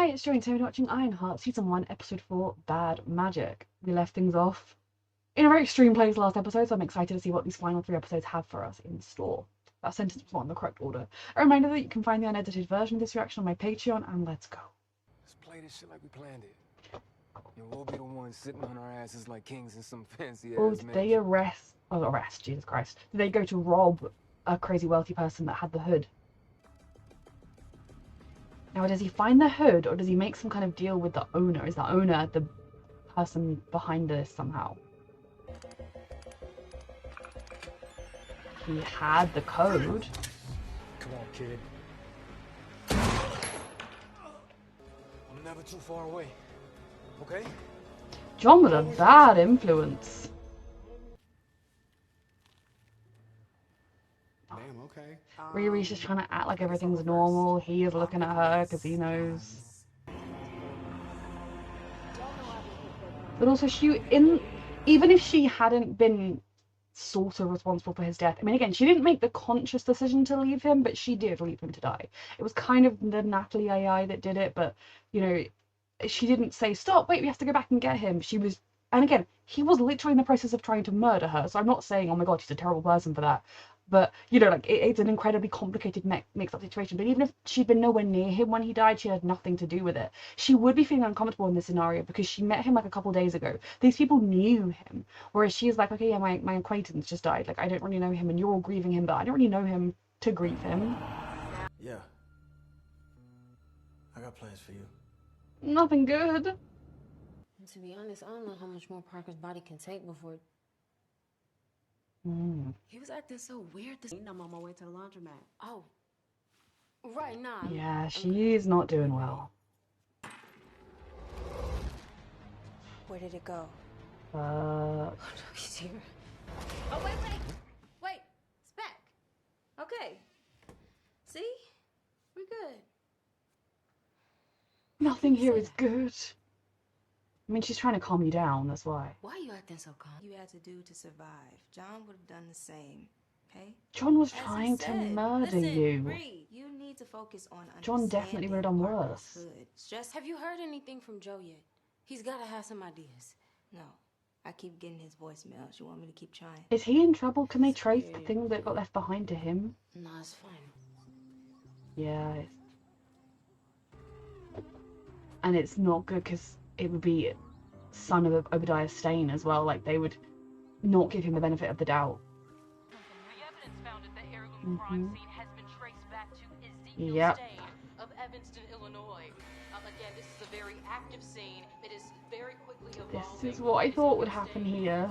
Hi, it's Joey, and watching Ironheart, Season 1, Episode 4, Bad Magic. We left things off in a very extreme place last episode, so I'm excited to see what these final 3 episodes have for us in store. That sentence was not in the correct order. A reminder that you can find the unedited version of this reaction on my Patreon, and let's go. Let's play this shit like we planned it. You know, we'll be the ones sitting on our asses like kings in some fancy Or ass did mansion. they arrest, Jesus Christ. Did they go to rob a crazy wealthy person that had the hood? Now, does he find the hood, or does he make some kind of deal with the owner? Is the owner the person behind this somehow? He had the code. Come on, kid. I'm never too far away. Okay? John was a bad influence. Damn, okay. Riri's just trying to act like everything's normal. He is looking at her because he knows. But also, even if she hadn't been sort of responsible for his death, I mean, again, she didn't make the conscious decision to leave him, but she did leave him to die. It was kind of the Natalie AI that did it, but, you know, she didn't say, stop, wait, we have to go back and get him. She was, and again, he was literally in the process of trying to murder her, so I'm not saying, oh my god, she's a terrible person for that. But, you know, like, it's an incredibly complicated mixed-up situation. But even if she'd been nowhere near him when he died, she had nothing to do with it. She would be feeling uncomfortable in this scenario because she met him, like, a couple days ago. These people knew him. Whereas she's like, okay, yeah, my acquaintance just died. Like, I don't really know him, and you're all grieving him, but I don't really know him to grieve him. Yeah. I got plans for you. Nothing good. To be honest, I don't know how much more Parker's body can take before... He was acting so weird this I'm on my way to the laundromat. Oh. Right, nah. Yeah, she's not doing well. Where did it go? He's here. Oh, wait. Wait. It's back. Okay. See? We're good. Nothing here is good. I mean, she's trying to calm you down, that's why. Why are you acting so calm? You had to do to survive. John would have done the same, okay? John was As he trying to said, murder listen, you. Bree, you need to focus on John definitely would have done understanding worse. Parker's hood. Just have you heard anything from Joe yet? He's got to have some ideas. No, I keep getting his voicemails. You want me to keep trying? Is he in trouble? Can they trace the thing that got left behind to him? No, it's fine. Yeah. And it's not good because it would be son of Obadiah Stane as well. Like, they would not give him the benefit of the doubt. The evidence found at the heirloom crime scene has been traced back to Ezekiel Yep. Stane of Evanston, Illinois. Again, this is a very active scene. It is very quickly evolving. This is what I thought would happen here.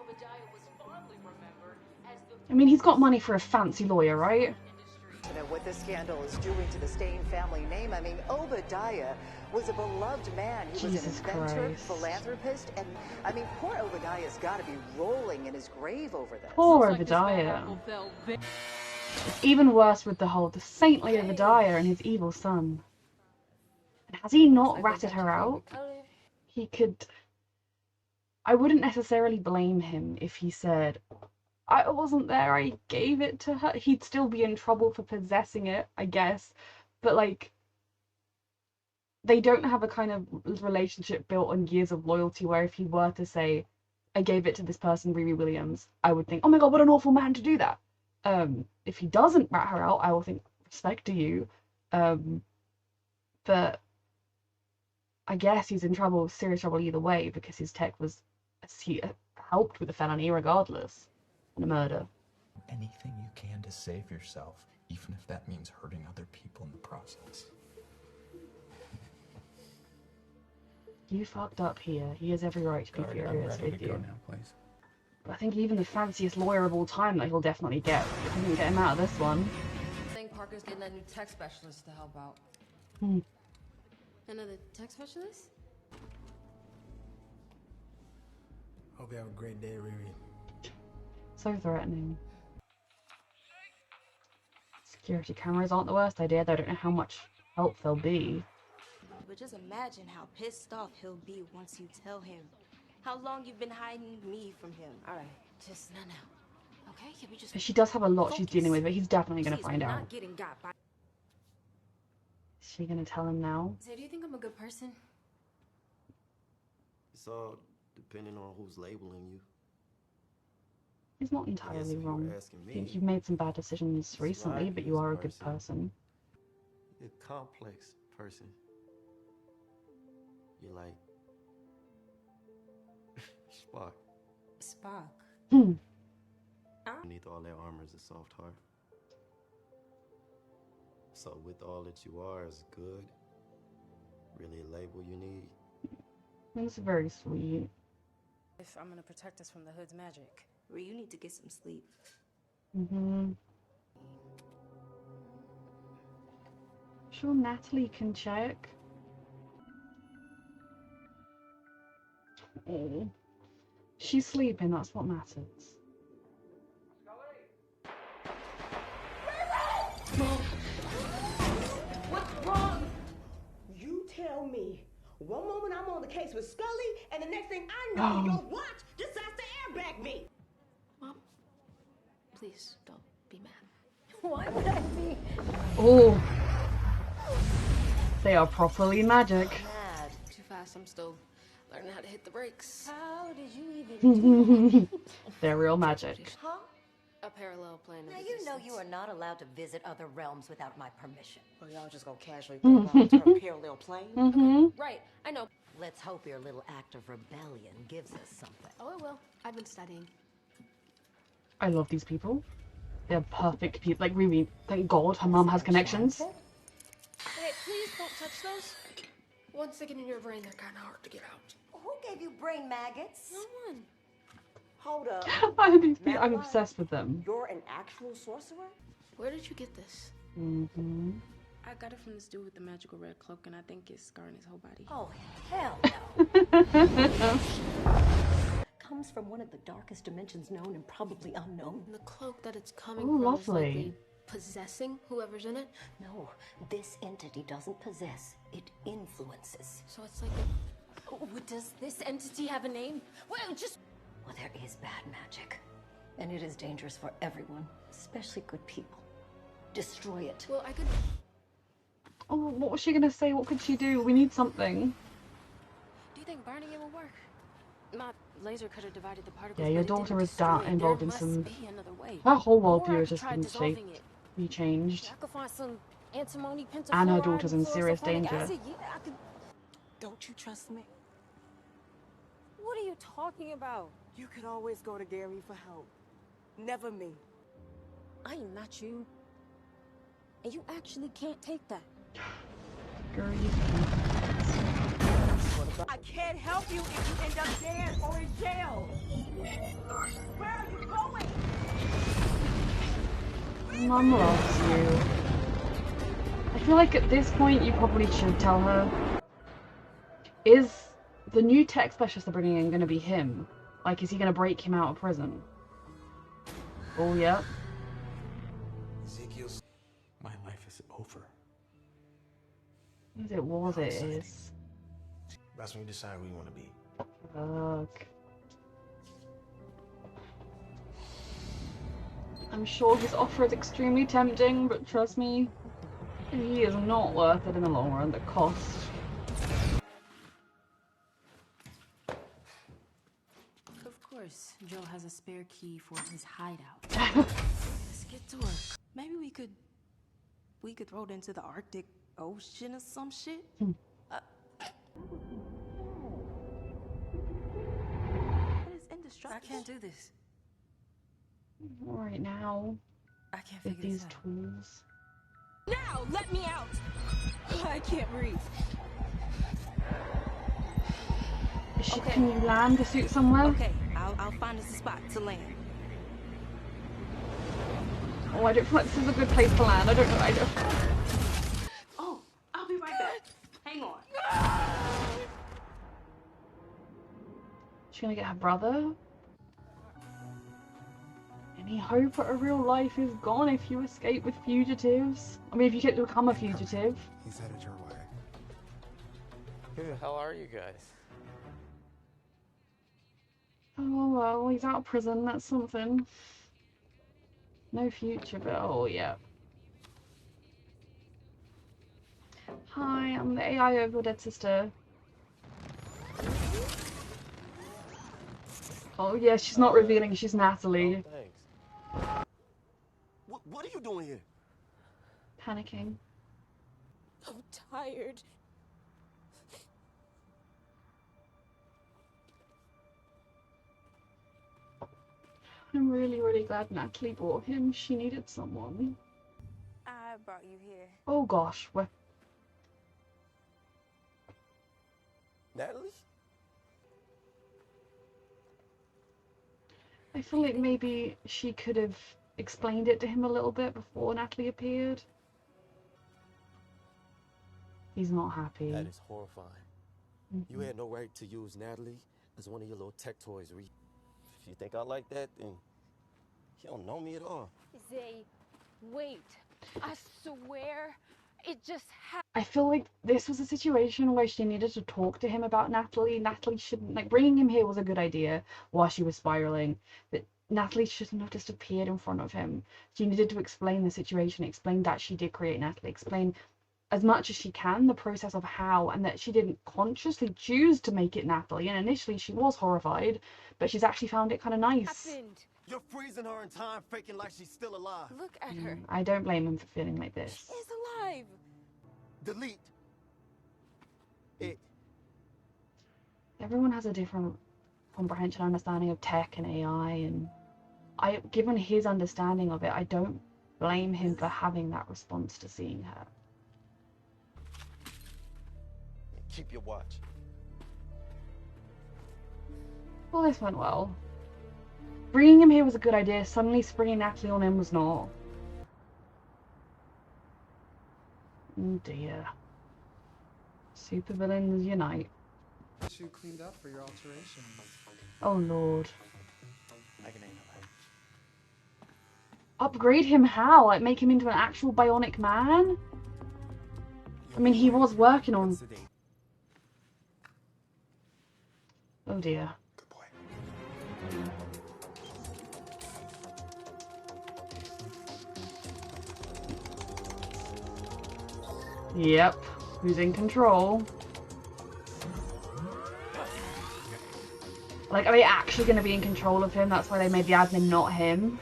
Obadiah was fondly remembered as the I mean, he's got money for a fancy lawyer, right? To know what this scandal is doing to the Stane family name. I mean, Obadiah was a beloved man. He was Jesus an inventor, Christ. philanthropist, and I mean, poor Obadiah's got to be rolling in his grave over this. Poor Obadiah. It's even worse with the saintly Obadiah and his evil son. And has he not ratted her out? He could... I wouldn't necessarily blame him if he said, I wasn't there, I gave it to her. He'd still be in trouble for possessing it, I guess. But, like, they don't have a kind of relationship built on years of loyalty where if he were to say, I gave it to this person, Riri Williams, I would think, oh my god, what an awful man to do that. If he doesn't rat her out, I will think, respect to you. But I guess he's in trouble, serious trouble either way, because his tech was, he helped with the felony regardless. And a murder. Anything you can to save yourself, even if that means hurting other people in the process. You fucked up here. He has every right to be furious with you. Now, please. But I think even the fanciest lawyer of all time that he'll definitely get, if he can get him out of this one. I think Parker's getting that new tech specialist to help out. Another tech specialist? Hope you have a great day, Riri. So threatening. Security cameras aren't the worst idea. They don't know how much help they'll be. But just imagine how pissed off he'll be once you tell him how long you've been hiding me from him. All right, just now. Okay, can we just... She does have a lot she's dealing with, but he's definitely going to Please, find I'm out. not getting got by... Is she gonna tell him now? So do you think I'm a good person? It's all depending on who's labeling you. He's not I guess entirely if you were wrong. asking I think me, you've made some bad decisions describe recently, but you you as a are a good person. person. You're a complex person. You're like Spock. Spock. Hmm. Beneath all that armor is a soft heart. So with all that you are is good, really a label you need. That's very sweet. If I'm gonna protect us from the hood's magic. Ree, you need to get some sleep. Mm-hmm. Sure, Natalie can check. Oh. She's sleeping, that's what matters. What's wrong? You tell me. One moment I'm on the case with Scully, and the next thing I know, your watch decides to airbag me. Mom, please don't be mad. Why would I be? Oh. They are properly magic. Mad. Too fast. I'm still learning how to hit the brakes. How did you even do that? They're real magic. Huh? A parallel plane of Now you know existence. you are not allowed to visit other realms without my permission. Or y'all just gonna casually go around to a parallel plane? Mm-hmm. Right, I know. Let's hope your little act of rebellion gives us something. Oh, it will. I've been studying. I love these people. They're perfect people. Like, Riri, thank God her mom has connections. Hey, please don't touch those. Once they get in your brain, they're kind of hard to get out. Who gave you brain maggots? No one. Hold up. I'm obsessed with them. You're an actual sorcerer? Where did you get this? Mm-hmm. I got it from this dude with the magical red cloak, and I think it's scarring his whole body. Oh, hell no. Comes from one of the darkest dimensions known and probably unknown. And the cloak that it's coming Ooh, from is lovely. likely possessing whoever's in it. No, this entity doesn't possess, it influences. So it's like does this entity have a name? Well, just... Well, there is bad magic. And it is dangerous for everyone, especially good people. Destroy it. Well, I could... Oh, what was she gonna say? What could she do? We need something. Do you think burning it will work? My laser could have divided the particles. Yeah, your but it daughter didn't is destroy it. involved There in must some... be another way. Her whole Or worldview I has could just try been dissolving it. be changed. I could find some antimony pentafluoride And her daughter's in and serious fluorosulfonic danger. acid. Yeah, I could... Don't you trust me? What are you talking about? You could always go to Gary for help. Never me. I am not you. And you actually can't take that. Girl, you I can't help you if you end up dead or in jail. Where are you going? Mum loves you. I feel like at this point you probably should tell her. Is the new tech specialist they're bringing in going to be him? Like, is he going to break him out of prison? Oh, yeah. Ezekiel's... My life is over. It was, it is. That's when you decide who you want to be. Fuck. I'm sure his offer is extremely tempting, but trust me, he is not worth it in the long run, the cost. Of course, Joe has a spare key for his hideout. Let's get to work. Maybe we could throw it into the Arctic Ocean or some shit. It's indestructible. I can't do this. Right now, I can't with figure these this out. tools. Now, let me out. I can't breathe. Can you land the suit somewhere? Okay, I'll find us a spot to land. Oh, I don't feel like this is a good place to land. I don't know. Oh, I'll be right back. Hang on. She's gonna get her brother? Any hope for a real life is gone if you escape with fugitives. I mean, if you get to become a fugitive. He's headed your way. Who the hell are you guys? Oh well, he's out of prison, that's something. No future, but oh yeah. Hi, I'm the AI of your dead sister. Oh yeah, she's not revealing she's Natalie. No, thanks. What are you doing here? Panicking. I'm tired. I'm really, really glad Natalie brought him. She needed someone. I brought you here. Oh gosh, Natalie? I feel like maybe she could have explained it to him a little bit before Natalie appeared. He's not happy. That is horrifying. You had no right to use Natalie as one of your little tech toys. If you think I like that, then you don't know me at all. Zay, wait. I swear, it just happened. I feel like this was a situation where she needed to talk to him about Natalie. Natalie shouldn't, like, bringing him here was a good idea while she was spiraling, but Natalie shouldn't have just appeared in front of him. She needed to explain the situation, explain that she did create Natalie, explain as much as she can the process of how, and that she didn't consciously choose to make it Natalie, and initially she was horrified, but she's actually found it kind of nice. You're freezing her in time, faking like she's still alive. Look at her. I don't blame him for feeling like this. She's alive. Delete it. Everyone has a different comprehension, understanding of tech and AI, and given his understanding of it, I don't blame him for having that response to seeing her. Keep your watch. Well, this went well. Bringing him here was a good idea. Suddenly springing Natalie on him was not. Oh dear. Supervillains unite. You cleaned up for your alteration. Oh lord. I can handle that. Upgrade him how? Like make him into an actual bionic man? I mean, he was working on... Oh dear. Good boy. Yep. Who's in control? Like, are they actually going to be in control of him? That's why they made the admin not him.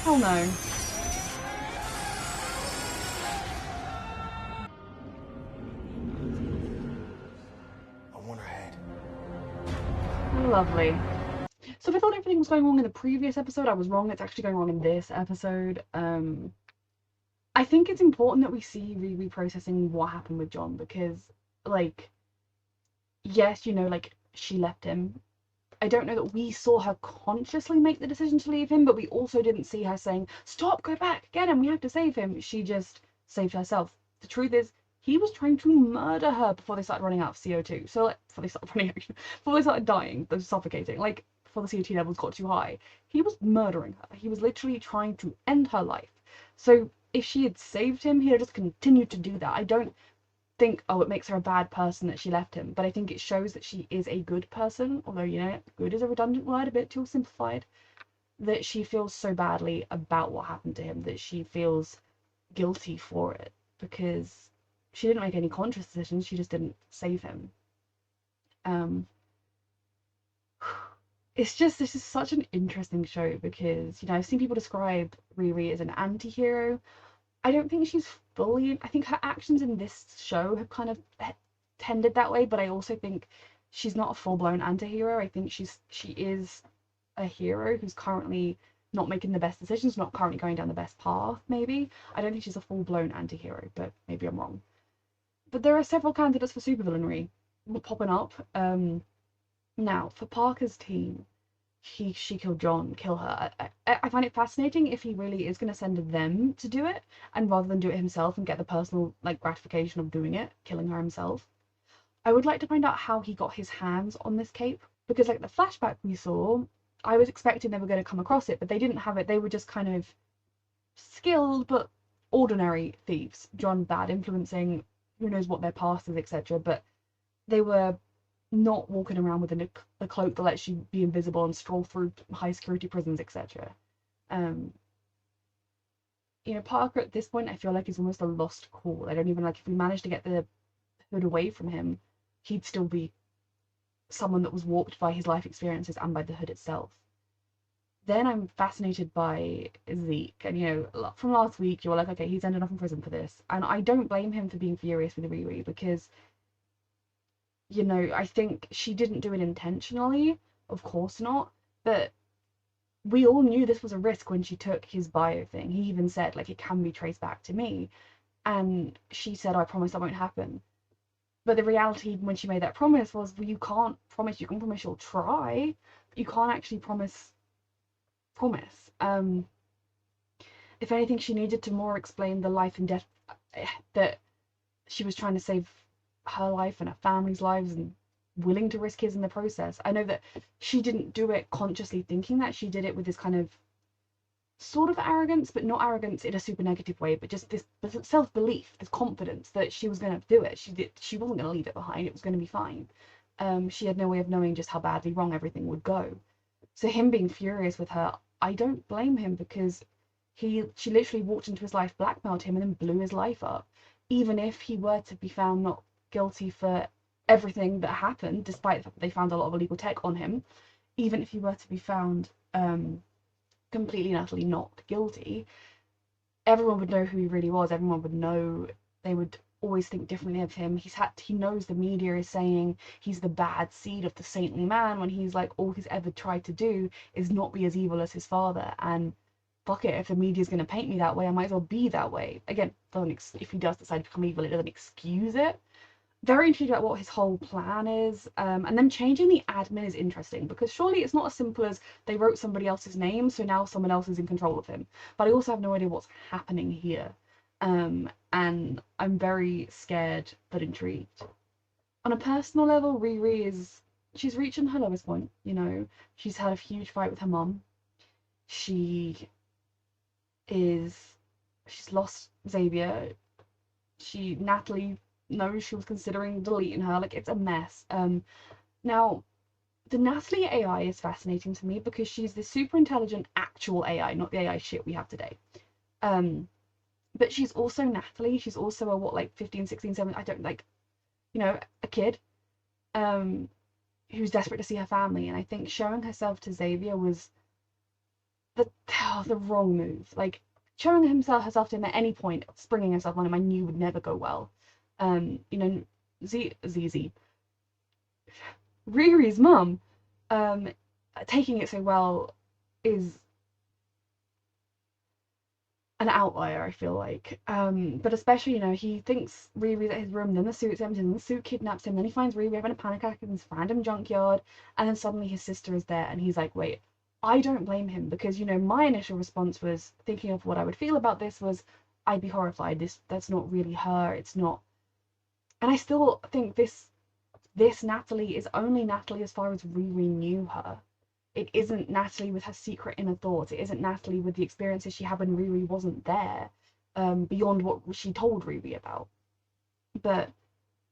Hell no. I want her head. Lovely. So if I thought everything was going wrong in the previous episode, I was wrong. It's actually going wrong in this episode. I think it's important that we see Riri processing what happened with John, because, like, yes, you know, like, she left him. I don't know that we saw her consciously make the decision to leave him, but we also didn't see her saying, stop, go back, get him, we have to save him. She just saved herself. The truth is, he was trying to murder her before they started running out of CO2. So, like, before they started dying, they were suffocating, like, before the CO2 levels got too high. He was murdering her. He was literally trying to end her life. So, if she had saved him, he'd have just continued to do that. I don't think, oh, it makes her a bad person that she left him, but I think it shows that she is a good person, although, you know, good is a redundant word, a bit too simplified, that she feels so badly about what happened to him, that she feels guilty for it, because she didn't make any conscious decisions, she just didn't save him. This is such an interesting show, because, you know, I've seen people describe Riri as an anti-hero. I don't think she's fully... I think her actions in this show have kind of tended that way, but I also think she's not a full-blown anti-hero. I think she is a hero who's currently not making the best decisions, not currently going down the best path, maybe. I don't think she's a full-blown anti-hero, but maybe I'm wrong. But there are several candidates for supervillainry popping up. Now, for Parker's team, she killed John, kill her. I find it fascinating if he really is going to send them to do it, and rather than do it himself and get the personal, like, gratification of doing it, killing her himself. I would like to find out how he got his hands on this cape, because, like, the flashback we saw, I was expecting they were going to come across it, but they didn't have it. They were just kind of skilled but ordinary thieves. John bad influencing, who knows what their past is, etc. But they were not walking around with a cloak that lets you be invisible and stroll through high security prisons, etc. You know, Parker at this point I feel like is almost a lost cause. I don't even like, if we managed to get the hood away from him, he'd still be someone that was warped by his life experiences and by the hood itself. Then I'm fascinated by Zeke, and you know, from last week you were like, okay, he's ended up in prison for this, and I don't blame him for being furious with Riri, because, you know, I think she didn't do it intentionally, of course not, but we all knew this was a risk when she took his bio thing. He even said, like, it can be traced back to me, and she said, I promise that won't happen. But the reality when she made that promise was, well, you can't promise. You can promise you'll try, but you can't actually promise. If anything, she needed to more explain the life and death, that she was trying to save her life and her family's lives and willing to risk his in the process. I know that she didn't do it consciously thinking that. She did it with this kind of sort of arrogance, but not arrogance in a super negative way, but just this self-belief, this confidence that she was going to do it. She wasn't going to leave it behind. It was going to be fine. She had no way of knowing just how badly wrong everything would go. So him being furious with her, I don't blame him, because she literally walked into his life, blackmailed him, and then blew his life up. Even if he were to be found not guilty for everything that happened, despite the fact that they found a lot of illegal tech on him, even if he were to be found completely and utterly not guilty, everyone would know who he really was. Everyone would know. They would always think differently of him. He knows the media is saying he's the bad seed of the saintly man, when he's like, all he's ever tried to do is not be as evil as his father. And fuck it, if the media's going to paint me that way, I might as well be that way. Again, if he does decide to become evil, it doesn't excuse it. Very intrigued about what his whole plan is. And then changing the admin is interesting, because surely it's not as simple as they wrote somebody else's name, so now someone else is in control of him. But I also have no idea what's happening here. And I'm very scared but intrigued. On a personal level, Riri she's reaching her lowest point, you know. She's had a huge fight with her mum. She's lost Xavier. Natalie knows she was considering deleting her. Like, it's a mess. Now, the Natalie AI is fascinating to me, because she's this super intelligent actual AI, not the AI shit we have today. But she's also Natalie. She's also a, what, like 15, 16, 17, I don't, like, you know, a kid who's desperate to see her family. And I think showing herself to Xavier was the wrong move. Like, showing herself to him at any point, springing herself on him, I knew would never go well. You know, Riri's mum, taking it so well is an outlier, I feel like. But especially, you know, he thinks Riri's at his room, then the suit's empty, then the suit kidnaps him, then he finds Riri having a panic attack in this random junkyard, and then suddenly his sister is there, and he's like, wait, I don't blame him, because, you know, my initial response was, thinking of what I would feel about this, was I'd be horrified. That's not really her, it's not. And I still think this Natalie is only Natalie as far as Riri knew her. It isn't Natalie with her secret inner thoughts. It isn't Natalie with the experiences she had when Riri wasn't there, beyond what she told Riri about. But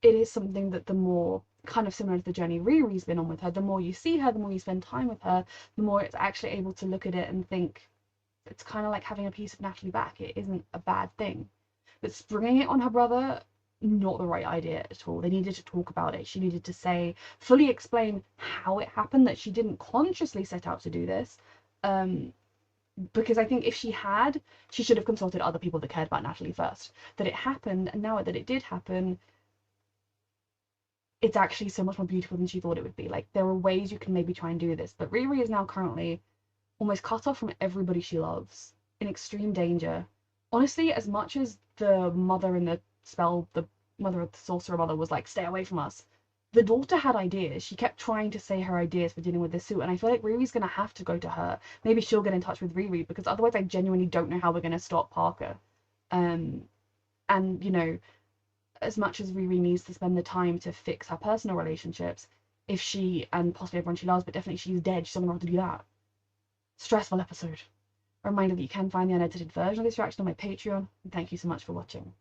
it is something that the more, kind of similar to the journey Riri's been on with her, the more you see her, the more you spend time with her, the more it's actually able to look at it and think, it's kind of like having a piece of Natalie back. It isn't a bad thing. But springing it on her brother, not the right idea at all. They needed to talk about it. She needed to say, fully explain how it happened, that she didn't consciously set out to do this. Because I think if she had, she should have consulted other people that cared about Natalie first. That it happened, and now that it did happen, it's actually so much more beautiful than she thought it would be. Like, there are ways you can maybe try and do this, but Riri is now currently almost cut off from everybody she loves, in extreme danger. Honestly, as much as the mother in the spell, the mother of the sorcerer mother, was like, stay away from us, the daughter had ideas. She kept trying to say her ideas for dealing with this suit, and I feel like Riri's gonna have to go to her. Maybe she'll get in touch with Riri, because otherwise I genuinely don't know how we're gonna stop Parker. And, you know, as much as Riri needs to spend the time to fix her personal relationships, if she, and possibly everyone she loves, but definitely she's dead, she's not gonna have to do that. Stressful episode. A reminder that you can find the unedited version of this reaction on my Patreon, and thank you so much for watching.